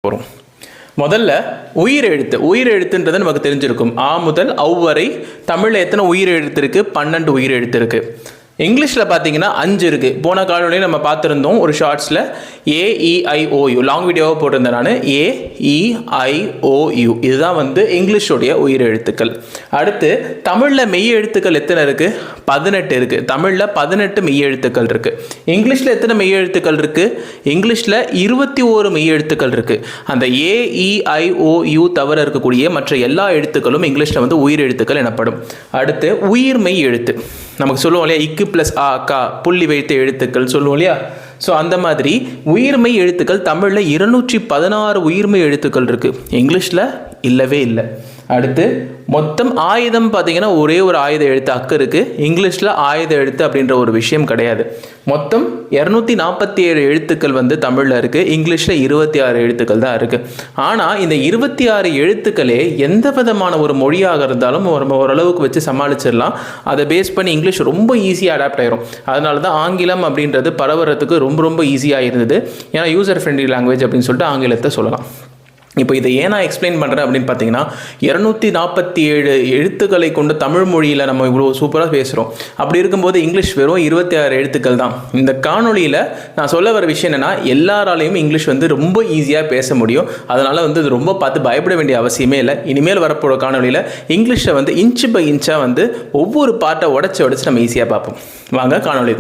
போகிறோம். முதல்ல உயிரெழுத்துன்றது நமக்கு தெரிஞ்சிருக்கும். ஆ முதல் ஔ வரை தமிழில் எத்தனை உயிரெழுத்து இருக்குது? 12 உயிரெழுத்து இருக்குது. இங்கிலீஷில் பார்த்தீங்கன்னா 5 இருக்குது. போன காலொலியில் நம்ம பார்த்துருந்தோம் ஒரு ஷார்ட்ஸில் AEIOU லாங் வீடியோவாக போட்டிருந்தேன் நான். AEIOU இதுதான் வந்து இங்கிலீஷோடைய உயிரெழுத்துக்கள். அடுத்து தமிழில் மெய் எழுத்துக்கள் எத்தனை இருக்குது? 18 இருக்குது. தமிழில் 18 மெய் எழுத்துக்கள் இருக்குது. இங்கிலீஷில் எத்தனை மெய் எழுத்துக்கள் இருக்குது? இங்கிலீஷில் 21 மெய் எழுத்துக்கள் இருக்குது. அந்த AEIOU தவிர இருக்கக்கூடிய மற்ற எல்லா எழுத்துக்களும் இங்கிலீஷில் வந்து உயிரெழுத்துக்கள் எனப்படும். அடுத்து உயிர்மெய் எழுத்து நமக்கு சொல்லுவோம் இல்லையா, இக்கு ப்ளஸ் ஆ கா புள்ளி வைத்த எழுத்துக்கள் சொல்லுவோம் இல்லையா. ஸோ அந்த மாதிரி உயிர்மெய் எழுத்துக்கள் தமிழில் 216 உயிர்மெய் எழுத்துக்கள் இருக்குது. இங்கிலீஷில் இல்லவே இல்லை. அடுத்து மொத்தம் ஆயுதம் பார்த்தீங்கன்னா ஒரே ஒரு ஆயுத எழுத்து அக்கு இருக்குது. இங்கிலீஷில் ஆயுத எழுத்து அப்படின்ற ஒரு விஷயம் கிடையாது. மொத்தம் 247 எழுத்துக்கள் வந்து தமிழில் இருக்குது. இங்கிலீஷில் 26 எழுத்துக்கள் தான் இருக்குது. ஆனால் இந்த 26 எழுத்துக்களே எந்த விதமான ஒரு மொழியாக இருந்தாலும் ஓரளவுக்கு வச்சு சமாளிச்சிடலாம். அதை பேஸ் பண்ணி இங்கிலீஷ் ரொம்ப ஈஸியாக அடாப்ட் ஆயிரும். அதனால தான் ஆங்கிலம் அப்படின்றது பரவுறதுக்கு ரொம்ப ஈஸியாக இருந்தது. ஏன்னா யூசர் ஃப்ரெண்ட்லி லாங்குவேஜ் அப்படின்னு சொல்லிட்டு ஆங்கிலத்தை சொல்லலாம். இப்போ இதை ஏன் நான் எக்ஸ்பிளைன் பண்ணுறேன் அப்படின்னு பார்த்தீங்கன்னா, 247 எழுத்துக்களை கொண்டு தமிழ் மொழியில் நம்ம இவ்வளோ சூப்பராக பேசுகிறோம். அப்படி இருக்கும்போது இங்கிலீஷ் வெறும் 26 எழுத்துக்கள் தான். இந்த காணொலியில் நான் சொல்ல வர விஷயம் என்னென்னா, எல்லாராலையும் இங்கிலீஷ் வந்து ரொம்ப ஈஸியாக பேச முடியும். அதனால் வந்து இது ரொம்ப பார்த்து பயப்பட வேண்டிய அவசியமே இல்லை. இனிமேல் வரப்போகிற காணொலியில் இங்கிலீஷை வந்து இன்ச்சு பை இன்ச்சாக வந்து ஒவ்வொரு பார்ட்டை உடச்சி நம்ம ஈஸியாக பார்ப்போம். வாங்க காணொலிக்குள்ள